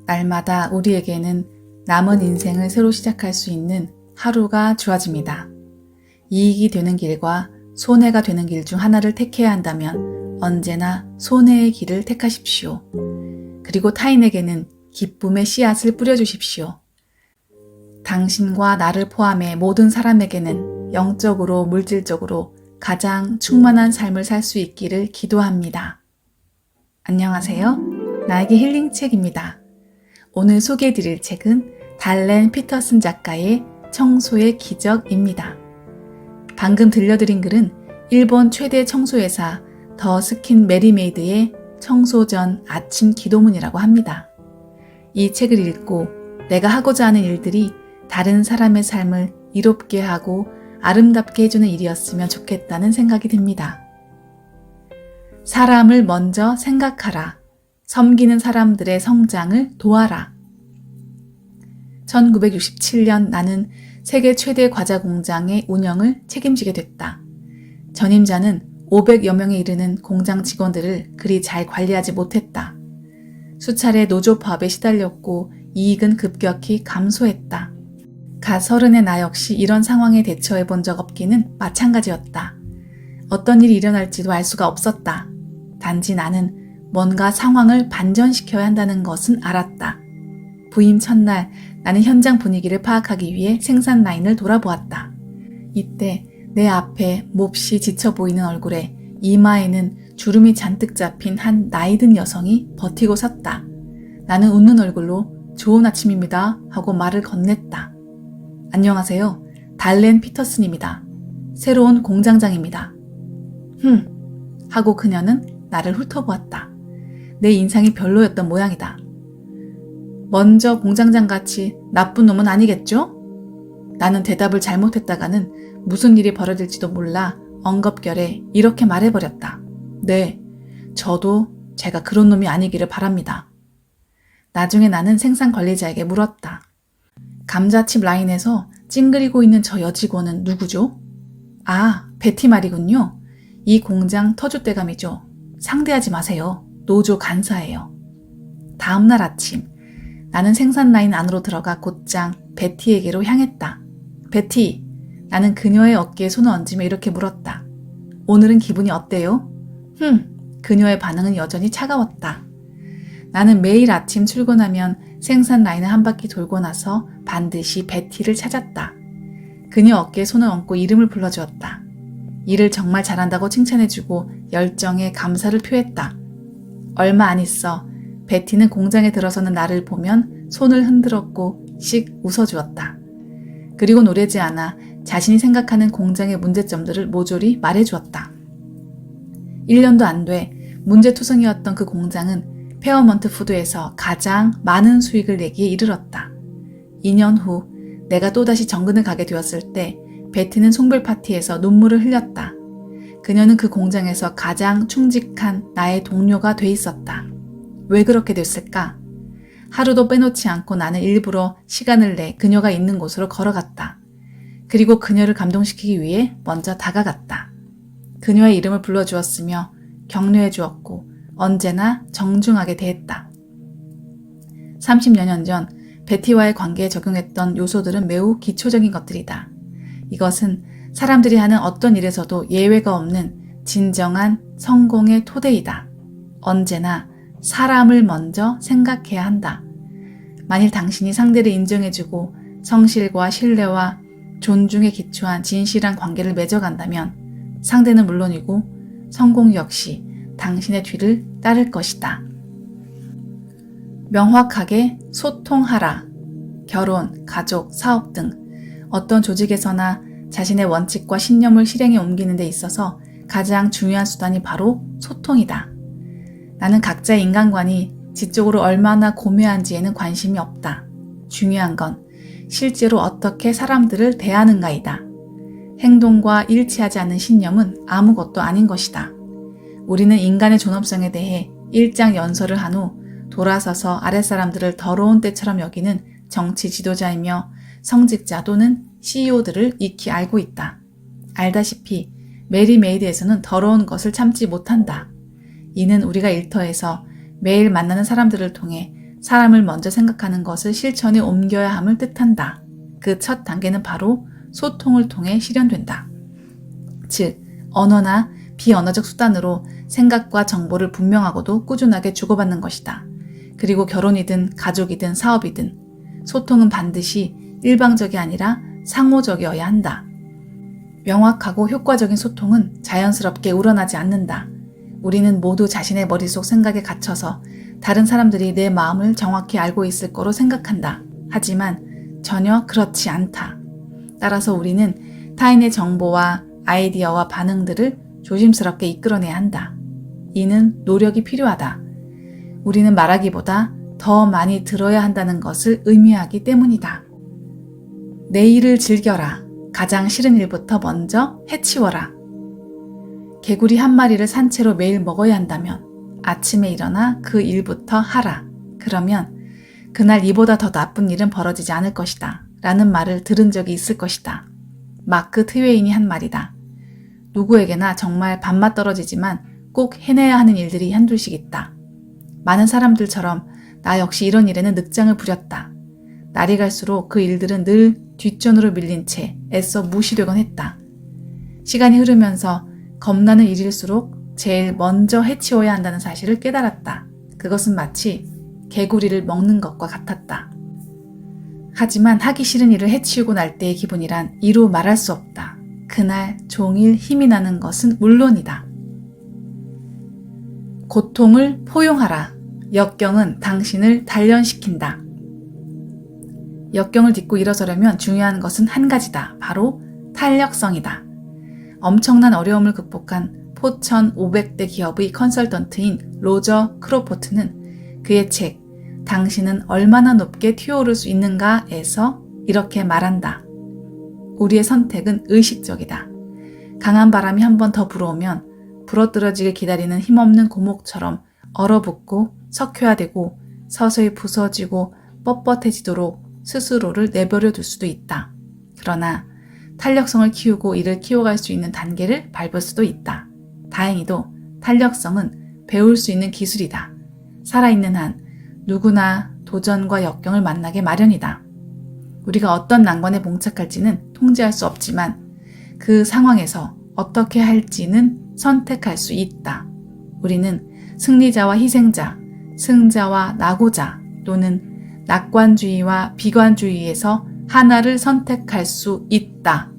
날마다 우리에게는 남은 인생을 새로 시작할 수 있는 하루가 주어집니다. 이익이 되는 길과 손해가 되는 길 중 하나를 택해야 한다면 언제나 손해의 길을 택하십시오. 그리고 타인에게는 기쁨의 씨앗을 뿌려주십시오. 당신과 나를 포함해 모든 사람에게는 영적으로 물질적으로 가장 충만한 삶을 살 수 있기를 기도합니다. 안녕하세요. 나에게 힐링 책입니다. 오늘 소개해드릴 책은 달렌 피터슨 작가의 청소의 기적입니다. 방금 들려드린 글은 일본 최대 청소회사 더 스킨 메리메이드의 청소 전 아침 기도문이라고 합니다. 이 책을 읽고 내가 하고자 하는 일들이 다른 사람의 삶을 이롭게 하고 아름답게 해주는 일이었으면 좋겠다는 생각이 듭니다. 사람을 먼저 생각하라. 섬기는 사람들의 성장을 도와라. 1967년 나는 세계 최대 과자 공장의 운영을 책임지게 됐다. 전임자는 500여 명에 이르는 공장 직원들을 그리 잘 관리하지 못했다. 수차례 노조 파업에 시달렸고 이익은 급격히 감소했다. 가 30의 나 역시 이런 상황에 대처해 본 적 없기는 마찬가지였다. 어떤 일이 일어날지도 알 수가 없었다. 단지 나는 뭔가 상황을 반전시켜야 한다는 것은 알았다. 부임 첫날 나는 현장 분위기를 파악하기 위해 생산 라인을 돌아보았다. 이때 내 앞에 몹시 지쳐 보이는 얼굴에 이마에는 주름이 잔뜩 잡힌 한 나이든 여성이 버티고 섰다. 나는 웃는 얼굴로 좋은 아침입니다 하고 말을 건넸다. 안녕하세요. 달렌 피터슨입니다. 새로운 공장장입니다. 하고 그녀는 나를 훑어보았다. 내 인상이 별로였던 모양이다. 먼저 공장장같이 나쁜 놈은 아니겠죠? 나는 대답을 잘못했다가는 무슨 일이 벌어질지도 몰라 엉겁결에 이렇게 말해버렸다. 네, 저도 제가 그런 놈이 아니기를 바랍니다. 나중에 나는 생산 관리자에게 물었다. 감자칩 라인에서 찡그리고 있는 저 여직원은 누구죠? 아, 베티 말이군요. 이 공장 터줏대감이죠. 상대하지 마세요. 노조 간사예요. 다음날 아침, 나는 생산 라인 안으로 들어가 곧장 베티에게로 향했다. 베티, 나는 그녀의 어깨에 손을 얹으며 이렇게 물었다. 오늘은 기분이 어때요? 그녀의 반응은 여전히 차가웠다. 나는 매일 아침 출근하면 생산 라인을 한 바퀴 돌고 나서 반드시 베티를 찾았다. 그녀 어깨에 손을 얹고 이름을 불러주었다. 일을 정말 잘한다고 칭찬해주고 열정에 감사를 표했다. 얼마 안 있어 베티는 공장에 들어서는 나를 보면 손을 흔들었고 씩 웃어주었다. 그리고 오래지 않아 자신이 생각하는 공장의 문제점들을 모조리 말해주었다. 1년도 안 돼 문제투성이었던 그 공장은 페어먼트 푸드에서 가장 많은 수익을 내기에 이르렀다. 2년 후 내가 또다시 정근을 가게 되었을 때 베티는 송별 파티에서 눈물을 흘렸다. 그녀는 그 공장에서 가장 충직한 나의 동료가 돼 있었다. 왜 그렇게 됐을까? 하루도 빼놓지 않고 나는 일부러 시간을 내 그녀가 있는 곳으로 걸어갔다. 그리고 그녀를 감동시키기 위해 먼저 다가갔다. 그녀의 이름을 불러주었으며 격려해 주었고 언제나 정중하게 대했다. 30여 년 전 베티와의 관계에 적용했던 요소들은 매우 기초적인 것들이다. 이것은 사람들이 하는 어떤 일에서도 예외가 없는 진정한 성공의 토대이다. 언제나 사람을 먼저 생각해야 한다. 만일 당신이 상대를 인정해주고 성실과 신뢰와 존중에 기초한 진실한 관계를 맺어간다면 상대는 물론이고 성공 역시 당신의 뒤를 따를 것이다. 명확하게 소통하라. 결혼, 가족, 사업 등 어떤 조직에서나 자신의 원칙과 신념을 실행에 옮기는 데 있어서 가장 중요한 수단이 바로 소통이다. 나는 각자의 인간관이 지적으로 얼마나 고매한지에는 관심이 없다. 중요한 건 실제로 어떻게 사람들을 대하는가이다. 행동과 일치하지 않는 신념은 아무것도 아닌 것이다. 우리는 인간의 존엄성에 대해 일장연설을 한 후 돌아서서 아랫사람들을 더러운 때처럼 여기는 정치 지도자이며 성직자 또는 CEO들을 익히 알고 있다. 알다시피 메리메이드에서는 더러운 것을 참지 못한다. 이는 우리가 일터에서 매일 만나는 사람들을 통해 사람을 먼저 생각하는 것을 실천에 옮겨야 함을 뜻한다. 그 첫 단계는 바로 소통을 통해 실현된다. 즉, 언어나 비언어적 수단으로 생각과 정보를 분명하고도 꾸준하게 주고받는 것이다. 그리고 결혼이든 가족이든 사업이든 소통은 반드시 일방적이 아니라 상호적이어야 한다. 명확하고 효과적인 소통은 자연스럽게 우러나지 않는다. 우리는 모두 자신의 머릿속 생각에 갇혀서 다른 사람들이 내 마음을 정확히 알고 있을 거로 생각한다. 하지만 전혀 그렇지 않다. 따라서 우리는 타인의 정보와 아이디어와 반응들을 조심스럽게 이끌어내야 한다. 이는 노력이 필요하다. 우리는 말하기보다 더 많이 들어야 한다는 것을 의미하기 때문이다. 내일을 즐겨라. 가장 싫은 일부터 먼저 해치워라. 개구리 한 마리를 산채로 매일 먹어야 한다면 아침에 일어나 그 일부터 하라. 그러면 그날 이보다 더 나쁜 일은 벌어지지 않을 것이다. 라는 말을 들은 적이 있을 것이다. 마크 트웨인이 한 말이다. 누구에게나 정말 밥맛 떨어지지만 꼭 해내야 하는 일들이 한둘씩 있다. 많은 사람들처럼 나 역시 이런 일에는 늑장을 부렸다. 날이 갈수록 그 일들은 늘 뒷전으로 밀린 채 애써 무시되곤 했다. 시간이 흐르면서 겁나는 일일수록 제일 먼저 해치워야 한다는 사실을 깨달았다. 그것은 마치 개구리를 먹는 것과 같았다. 하지만 하기 싫은 일을 해치우고 날 때의 기분이란 이루 말할 수 없다. 그날 종일 힘이 나는 것은 물론이다. 고통을 포용하라. 역경은 당신을 단련시킨다. 역경을 딛고 일어서려면 중요한 것은 한 가지다. 바로 탄력성이다. 엄청난 어려움을 극복한 포천 500대 기업의 컨설턴트인 로저 크로포트는 그의 책 당신은 얼마나 높게 튀어오를 수 있는가에서 이렇게 말한다. 우리의 선택은 의식적이다. 강한 바람이 한 번 더 불어오면 부러뜨려지길 기다리는 힘없는 고목처럼 얼어붙고 석회화되고 서서히 부서지고 뻣뻣해지도록 스스로를 내버려 둘 수도 있다. 그러나 탄력성을 키우고 이를 키워갈 수 있는 단계를 밟을 수도 있다. 다행히도 탄력성은 배울 수 있는 기술이다. 살아있는 한 누구나 도전과 역경을 만나게 마련이다. 우리가 어떤 난관에 봉착할지는 통제할 수 없지만 그 상황에서 어떻게 할지는 선택할 수 있다. 우리는 승리자와 희생자, 승자와 낙오자 또는 낙관주의와 비관주의에서 하나를 선택할 수 있다.